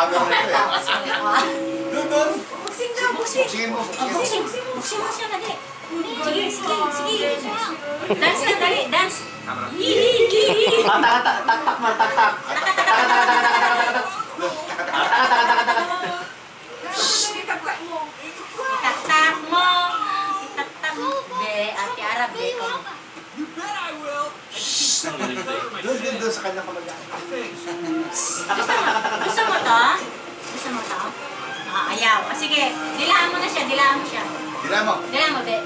camera nito eh. Doon. Buksing daw, buksing. Buksingin mo. Buksing mo siya, dali. Sige. Dance na, dali, dance. Hihihi. Tak mo, tak. Itaktak mo. Be, Ate Ara, be. Doon sa kanya kamag-anak. Gusto mo to? Ayaw. Sige, dilaan mo na siya, dilaan mo siya. Dilaan mo. Dilaan mo, be.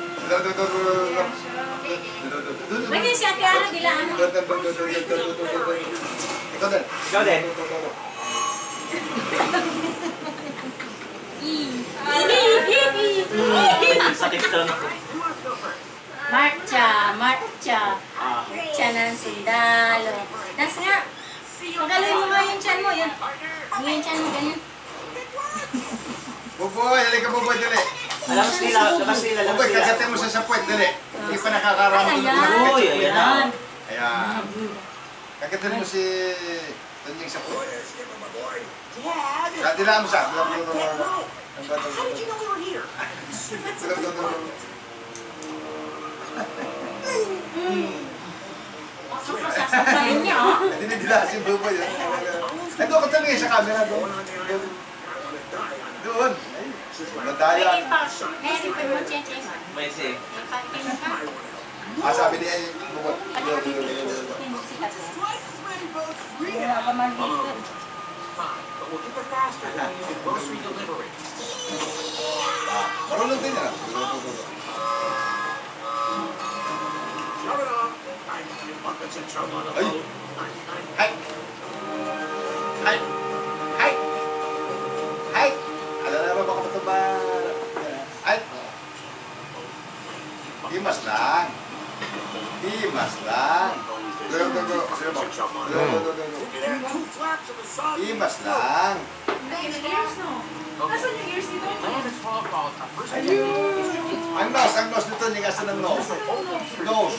Bagay si Ate Ara, dilaan mo. Ikaw din. Ikaw din. Sakit to. Marcha. Marcha ng sundalo. Dance nga. Pagaloy mo nga yung chan mo. Yun. Yung chan mo, ganyan. Buboy, halika Buboy, dali. Labas nila. Buboy, kagatin mo sa puwet, dali. Hindi pa nakakarama doon. Uy, ayan. Ayan. Kagatin mo si Tanying sa puwet. Dilaan mo siya. Sasapayin niya, oh. Dinidila si Buboy. Doon ka talaga sa camera, doon. Doon. Nadaya. Meron pa mo, Cheche. May si. Sabi niya Buboy. Wala pa man dito. Marunong din yan. Ay! Hay! Alam na ba baka ito ba? Ay! Himas lang. Go. Himas lang. Asan yung ears nito? Ang nose nito, hindi kasi ng nose. Nose.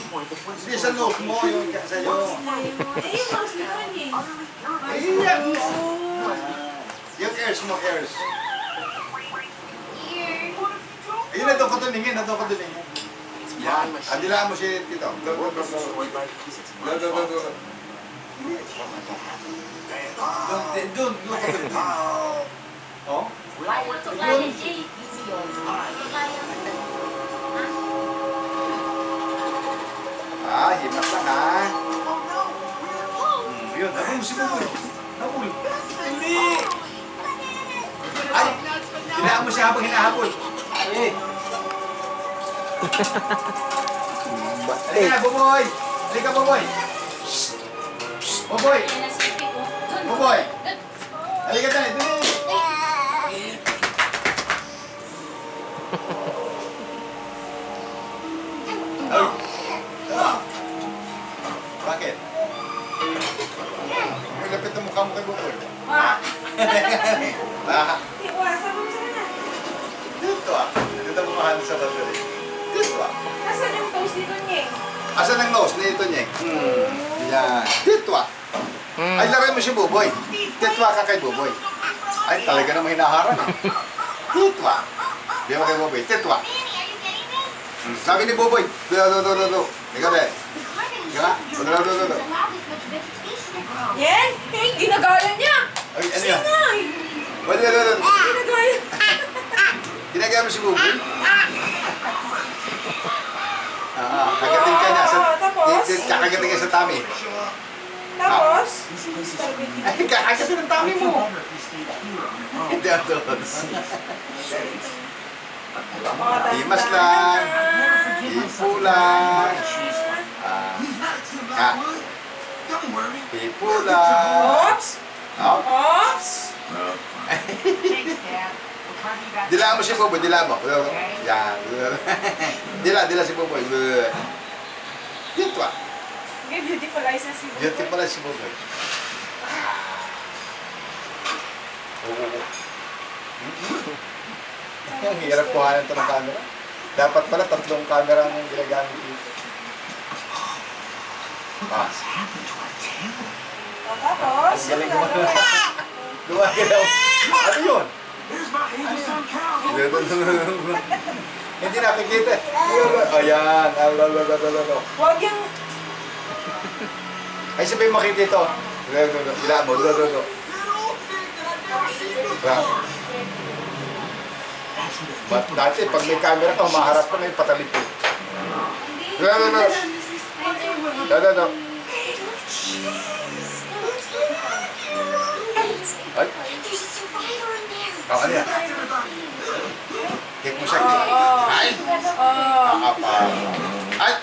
Hindi sa nose mo, yung sa'yo. Yung mouse nito, eh. Ayan. Yung ears mo, ears. Ayun, na doon ko tuningin. Yan. Andilaan mo si Tito. Go. Doon ko tuningin. Oh? Himas lang ha. Yun, nabul mo si Buboy. Nabul. Hindi. Ay, hinaan mo siya habang hinahabol. Ay. Halika, Buboy. Halika, Buboy. Buboy. Halika dali. Bakit? May lapit ang mukha mo kay Buboy. Iwasan mo sana. Dito Dito mo mahal sa battery. Dito Asan yung toast nito, Nyeng? Asan ang nose na ito niya? Yan. Dito Ay, lagay mo si Buboy. Dito ka kay Buboy. Ay, talaga naman hinaharap. Dito Di mo kay Buboy. Dito Sabi ni Buboy. Do. Ikaw din. Ikaw. Do. Yan! Ginagaya niya! Ay, ano yan? Sinay! Do. Ginagaya! Ginagaya mo si Buboy? Kagating ka niya. Tapos? Kakagating ka sa tummy. Tapos? Ay, kakagating ng tummy mo. Hindi ako doon. Himas lang. Hipo lang. Hipo lang. Oops! Oh. Oops! Dilaan mo si Buboy, dilaan mo. Yan. Dila si Buboy. Dito May beautiful eyes na si Buboy. Dito pala si Buboy. Ang hirap kuhanan ito ng camera. Dapat pala 3 camera ang ginagamit dito. Tapos? Galing mo. Luwag ka daw. Ano yun? Hindi nakikita. Ayan. Huwag yung... Ay, sabihin makikita ito. Ila mo. Ba't dati, pag may camera ka, humaharap ka ngayon, patalipin. Ay. Ano yan? Cake mo siya, cake. Ay! Apa. Ay!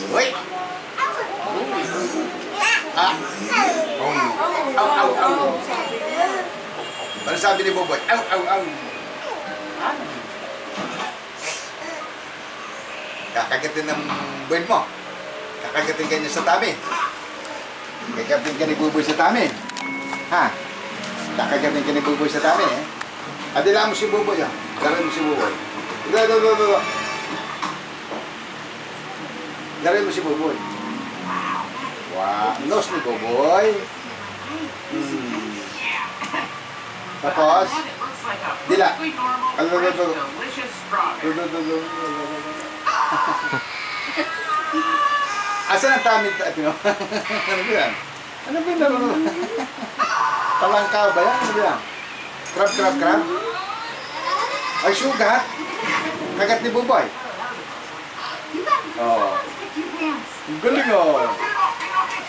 Wait! Ha? Au. Ano sabi ni Boboy? Au. Kakagatin ng bird mo. Kakagatin ka niya sa tami. Kakagatin ka ni Boboy sa tami. Ha? Kakagatin ka ni Boboy sa tami, eh? Adila mo si Boboy, ha? Garin mo si Boboy. Garin mo si Boboy. Wow. Nose ni Boboy. Tapos, dila. Asan ang tamin? Ano ba yan? Ano ba yan? Talangkaw ba yan? Ano ba yan? Crab. Ay, sugat. Kagat ni Boboy. Oh. Ang galing, oh.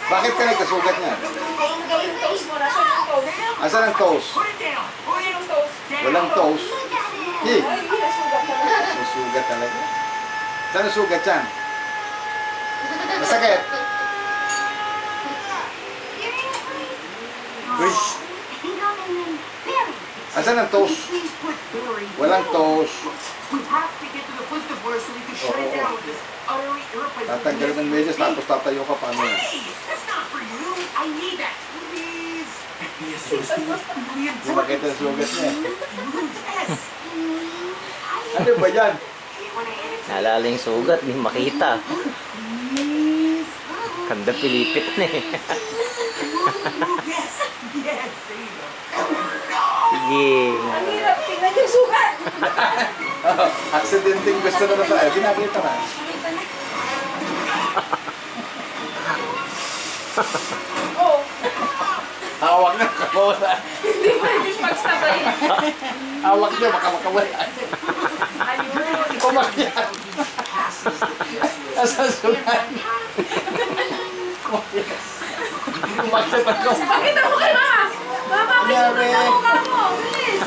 Bakit ka nagkasugat niya? Asan ang toast? Walang toast. Hey. May sugat talaga. Saan ang sugat yan? Masakit. Uy. Asan ang toast? Walang toast. Tatanggal ng medyas tapos tatayo ka paano yan? Hindi makita ang sugat niya. Ano ba yan? Naalala yung sugat, hindi makita. Kanda pilipit na eh. Sige. Ang hirap, tingnan yung sugat. Aksidenteng gusto na tayo. Ginakita na. Oh, Hawak na kamawala. hindi pwede pagsabay. Hawak niya, baka makawala. Ayun. Kumakyan. Asan sugat? Kumakyan ako. Pakita mo kay mama. Mama, may sugat sa mukha mo. Bilis.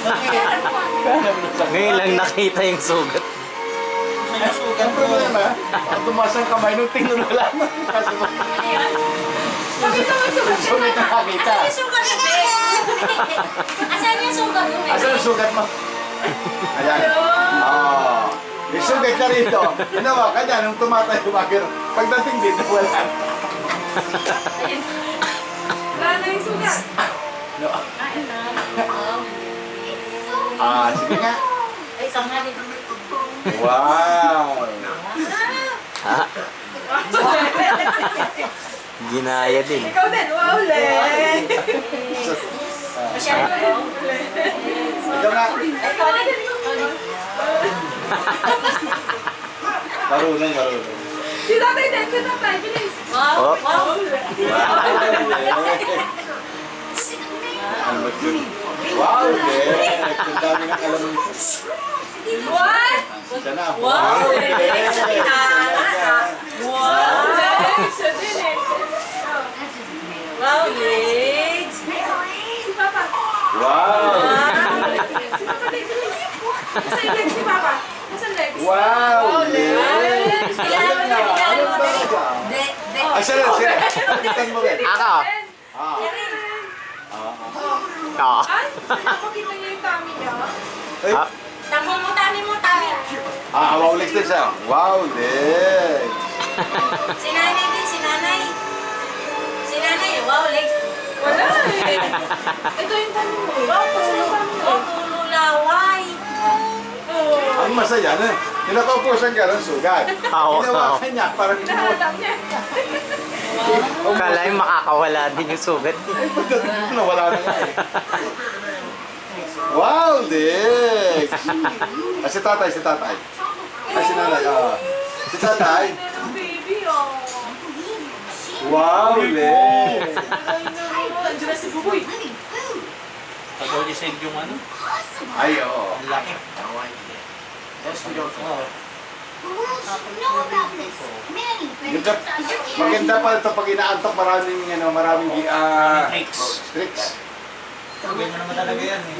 Ngayon lang nakita yung sugat. Ang problema, ang tumaas ang kamay nung tingnan wala na. Kasi Pakita mo yung sugat. sugat na nakita. Yung sugat mo, be. Asan yung sugat mo, be? Asan ang sugat mo? Ayan. Oh. May sugat ka rito. Ginawa ka niya nung tumatayo bakit. Pagdating dito, wala. Wala na yung sugat. No. Sige nga. Ay, tanghali. Wow. Ha? Ginaya din. Ikaw din. Wow, le. Masyado ko. Ikaw nga. Ikaw din. Marunong. Si tatay din. Si tatay. Bilis. Wow, Oh. wow. Wow, Dek. Ang dami ng alam mo. What? Siya na. Wow, Dek. Wow. Siya din eh. Wow, legs. Si Papa. Wow. Si Papa din. Bilis. Nasaan yung legs si Papa? Nasaan legs? Wow, Dek. Kailangan mo, kailangan mo. De. Ay, sila. Tingnan mo rin. Ako? Ah. Oo. Ay, napakita niya yung tummy niya. Ay. Ah, Tamo mo, tami. Wow, Lex din siya. Wow, Lex. Si nanay din, si nanay. Si nanay, wow, legs. Wala eh. Ito yung tummy mo eh. Wow, tululaway. Oh. Ang masaya na. Yung nakaupo siyang gano'n sugat. Hawak na. Ginawakan niya, parang Nahanap niya. Kala yung makakawala din yung sugat. Nawala na nga eh. Wow, Dick! Si tatay. Ay, si nanay. Si tatay. Ang baby, oh. Wow, Dick! Nandiyan na si Buboy. Pag i-save yung ano, Ay, oo. ang laki. Yung maganda pa ito pag inaantok maraming Tricks. tricks. Ganyan naman talaga yan eh.